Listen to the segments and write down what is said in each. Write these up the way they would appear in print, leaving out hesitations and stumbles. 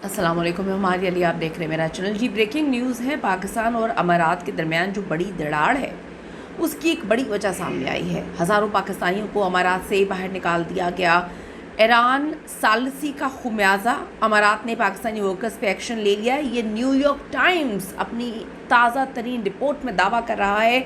अस्सलाम वालेकुम, मैं हमारी अली, आप देख रहे हैं मेरा चैनल। जी, ब्रेकिंग न्यूज़ है। पाकिस्तान और अमारात के दरमियान जो बड़ी दरार है उसकी एक बड़ी वजह सामने आई है। हज़ारों पाकिस्तानियों को अमारात से बाहर निकाल दिया गया। ईरान सालसी का खुमियाजा, अमारात ने पाकिस्तानी वर्कर्स पे एक्शन ले लिया। ये न्यूयॉर्क टाइम्स अपनी ताज़ा तरीन रिपोर्ट में दावा कर रहा है।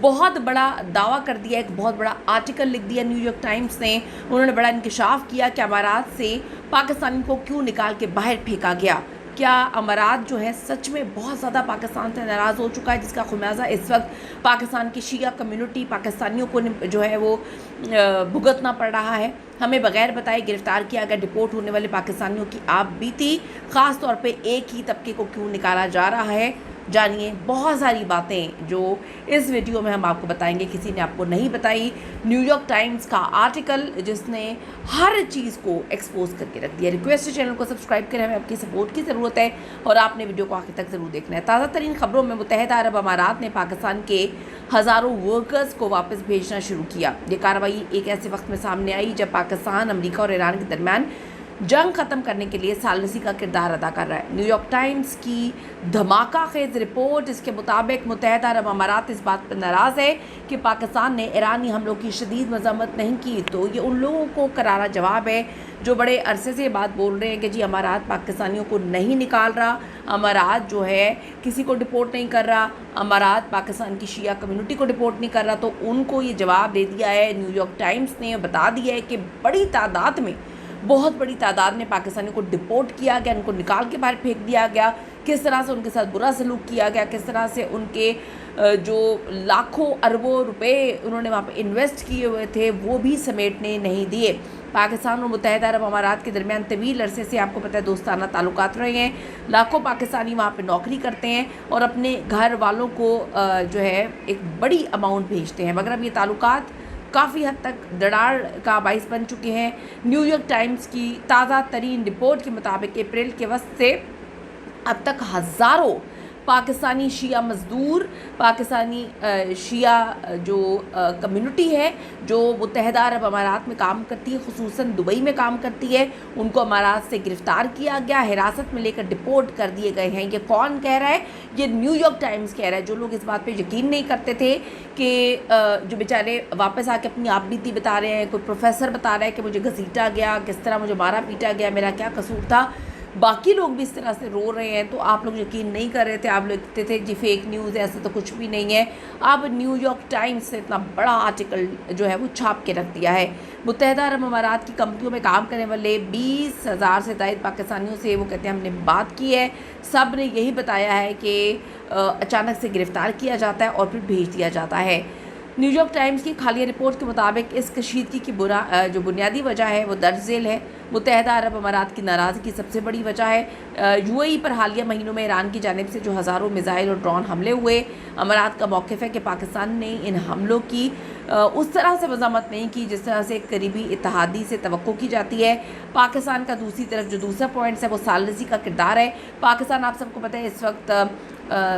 बहुत बड़ा दावा कर दिया, एक बहुत बड़ा आर्टिकल लिख दिया न्यूयॉर्क टाइम्स ने। उन्होंने बड़ा इंकशाफ किया कि अमारात से पाकिस्तान को क्यों निकाल के बाहर फेंका गया। क्या अमारात जो है सच में बहुत ज़्यादा पाकिस्तान से नाराज़ हो चुका है, जिसका खुमियाजा इस वक्त पाकिस्तान की शिया कम्युनिटी, पाकिस्तानियों को जो है वो भुगतना पड़ रहा है। हमें बगैर बताए गिरफ्तार किया गया। डिपोर्ट होने वाले पाकिस्तानियों की आप बीती, ख़ास तौर पे एक ही तबके को क्यों निकाला जा रहा है। जानिए बहुत सारी बातें जो इस वीडियो में हम आपको बताएंगे, किसी ने आपको नहीं बताई। न्यूयॉर्क टाइम्स का आर्टिकल जिसने हर चीज़ को एक्सपोज करके रख दिया। रिक्वेस्ट है चैनल को सब्सक्राइब करें, हमें आपकी सपोर्ट की ज़रूरत है और आपने वीडियो को आखिर तक ज़रूर देखना है। ताज़ा तरीन खबरों में मुत्तहिदा अरब अमारात ने पाकिस्तान के हज़ारों वर्कर्स को वापस भेजना शुरू किया। ये कार्रवाई एक ऐसे वक्त में सामने आई जब पाकिस्तान, अमेरिका और ईरान के दरमियान जंग ख़त्म करने के लिए सालसी का किरदार अदा कर रहा है। न्यूयॉर्क टाइम्स की धमाका खेज रिपोर्ट, इसके मुताबिक मुत्तहिदा अरब अमारात इस बात पर नाराज़ है कि पाकिस्तान ने ईरानी हमलों की शदीद मज़म्मत नहीं की। तो ये उन लोगों को करारा जवाब है जो बड़े अरसे से बात बोल रहे हैं कि जी अमारात पाकिस्तानियों को नहीं निकाल रहा, अमारात जो है किसी को डिपोर्ट नहीं कर रहा, अमारात पाकिस्तान की शिया कम्युनिटी को डिपोर्ट नहीं कर रहा। तो उनको ये जवाब दे दिया है न्यूयॉर्क टाइम्स ने, बता दिया है कि बड़ी तादाद में, बहुत बड़ी तादाद में पाकिस्तानियों को डिपोर्ट किया गया, उनको निकाल के बाहर फेंक दिया गया। किस तरह से उनके साथ बुरा सलूक किया गया, किस तरह से उनके जो लाखों अरबों रुपए उन्होंने वहाँ पे इन्वेस्ट किए हुए थे वो भी समेटने नहीं दिए। पाकिस्तान और मुत्तहिदा अरब अमारात के दरमियान तवील अरसे से आपको पता है दोस्ताना ताल्लुकात रहे हैं। लाखों पाकिस्तानी वहाँ पे नौकरी करते हैं और अपने घर वालों को जो है एक बड़ी अमाउंट भेजते हैं, मगर अब ये ताल्लुकात काफ़ी हद तक दरार का बाइस बन चुके हैं। न्यूयॉर्क टाइम्स की ताज़ा तरीन रिपोर्ट के मुताबिक अप्रैल के वक्त से अब तक हज़ारों पाकिस्तानी शिया मज़दूर, पाकिस्तानी शिया जो कम्युनिटी है जो मुत्तहिदा अरब अमारात में काम करती है, ख़ुसूसन दुबई में काम करती है, उनको अमारात से गिरफ़्तार किया गया, हिरासत में लेकर डिपोर्ट कर दिए गए हैं। ये कौन कह रहा है? ये न्यूयॉर्क टाइम्स कह रहा है। जो लोग इस बात पे यकीन नहीं करते थे कि जो बेचारे वापस आके अपनी आप बीती बता रहे हैं, कोई प्रोफेसर बता रहा है कि मुझे घसीटा गया, किस तरह मुझे मारा पीटा गया, मेरा क्या कसूर था, बाकी लोग भी इस तरह से रो रहे हैं, तो आप लोग यकीन नहीं कर रहे थे। आप लोग कहते थे जी फेक न्यूज़ है, ऐसा तो कुछ भी नहीं है। अब न्यूयॉर्क टाइम्स ने इतना बड़ा आर्टिकल जो है वो छाप के रख दिया है। मुत्तहिदा अरब अमारात की कंपनियों में काम करने वाले 20,000 से ज़ायद पाकिस्तानियों से वो कहते हैं हमने बात की है, सब ने यही बताया है कि अचानक से गिरफ़्तार किया जाता है और फिर भेज दिया जाता है। न्यूयॉर्क टाइम्स की खालिया रिपोर्ट के मुताबिक इस कशीदगी की जो बुनियादी वजह है वो दर्ज झेल है। मुत्तहिदा अरब अमारात की नाराज़गी की सबसे बड़ी वजह है यूएई पर हालिया महीनों में ईरान की जानिब से जो हज़ारों मिसाइल और ड्रोन हमले हुए। अमारात का मौक़िफ़ है कि पाकिस्तान ने इन हमलों की उस तरह से मज़म्मत नहीं की जिस तरह से करीबी इत्तेहादी से तवक्को की जाती है। पाकिस्तान का दूसरी तरफ जो दूसरा पॉइंट है वो सालसी का किरदार है। पाकिस्तान आप सबको पता है इस वक्त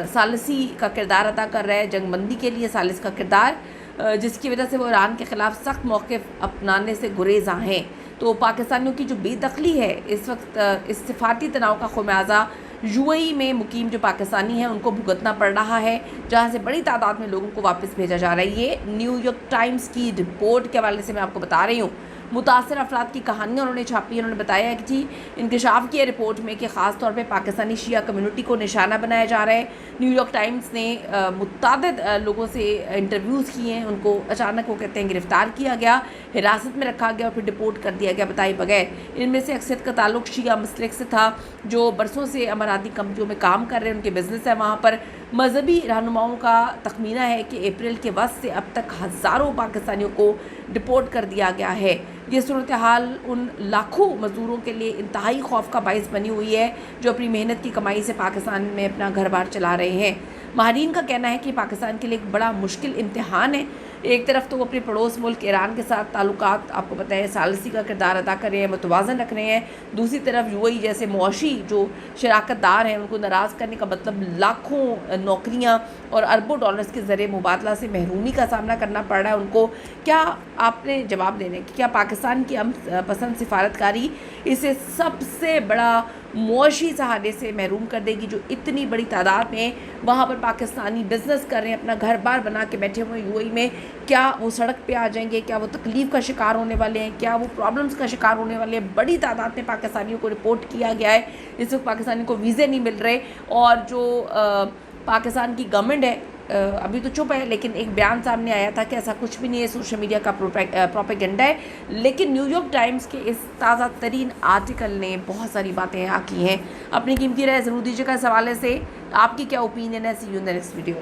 सालसी का किरदार अदा कर रहा है, जंगबंदी के लिए सालिस का किरदार, जिसकी वजह से वो ईरान के ख़िलाफ़ सख्त मौक़िफ़ अपनाने से गुरेज़ा हैं। तो पाकिस्तानियों की जो बेदखली है इस वक्त, इस सिफाती तनाव का खुमियाजा यूएई में मुकीम जो पाकिस्तानी हैं उनको भुगतना पड़ रहा है, जहाँ से बड़ी तादाद में लोगों को वापस भेजा जा रहा है। ये न्यूयॉर्क टाइम्स की रिपोर्ट के हवाले से मैं आपको बता रही हूँ। मुतासर अफराद की कहानियाँ उन्होंने छापी। उन्होंने बताया कि जी इंकशाफ किया रिपोर्ट में कि ख़ास तौर पे पाकिस्तानी शिया कम्युनिटी को निशाना बनाया जा रहा है। न्यूयॉर्क टाइम्स ने मुतअद्दिद लोगों से इंटरव्यूज़ किए हैं, उनको अचानक वो कहते हैं गिरफ़्तार किया गया, हिरासत में रखा गया और फिर डिपोर्ट कर दिया गया बताए बगैर। इनमें से अक्सर का ताल्लुक शिया मसलक से था जो बरसों से अमाराती कंपनियों में काम कर रहे हैं, उनके बिज़नेस है वहाँ पर। मजहबी रहनुमाओं का तखमीना है कि अप्रैल के वक्त से अब तक हज़ारों पाकिस्तानियों को डिपोर्ट कर दिया गया है। ये सूरत हाल उन लाखों मज़दूरों के लिए इंतहाई खौफ का बाइस बनी हुई है जो अपनी मेहनत की कमाई से पाकिस्तान में अपना घर बार चला रहे हैं। माहिरीन का कहना है कि पाकिस्तान के लिए एक बड़ा मुश्किल इम्तिहान है। एक तरफ तो वो अपने पड़ोस मुल्क ईरान के साथ ताल्लुकात आपको पता है सालसी का किरदार अदा कर रहे हैं, मुतवाज़न रख रहे हैं, दूसरी तरफ यूएई जैसे मुआशी जो शराकतदार हैं उनको नाराज़ करने का मतलब लाखों नौकरियां और अरबों डॉलर्स के ज़रिए मुबादला से महरूमी का सामना करना पड़ रहा है उनको। क्या आपने जवाब देने कि क्या पाकिस्तान की हम पसंद सिफारतकारी इसे सबसे बड़ा मुआशी सहारे से महरूम कर देगी, जो इतनी बड़ी तादाद में वहाँ पर पाकिस्तानी बिज़नेस कर रहे हैं, अपना घर बार बना के बैठे हुए यूएई में। क्या वो सड़क पे आ जाएंगे? क्या वो तकलीफ़ का शिकार होने वाले हैं? क्या वो प्रॉब्लम्स का शिकार होने वाले हैं? बड़ी तादाद में पाकिस्तानियों को रिपोर्ट किया गया है। इस वक्त पाकिस्तानियों को वीज़े नहीं मिल रहे, और जो पाकिस्तान की गवर्नमेंट है अभी तो चुप है, लेकिन एक बयान सामने आया था कि ऐसा कुछ भी नहीं है, सोशल मीडिया का प्रोपेगेंडा है। लेकिन न्यूयॉर्क टाइम्स के इस ताज़ा तरीन आर्टिकल ने बहुत सारी बातें यहाँ की हैं। अपनी कीमती राय ज़रूर दीजिएगा इस हवाले से। आपकी क्या ओपिनियन है? See you in the next video.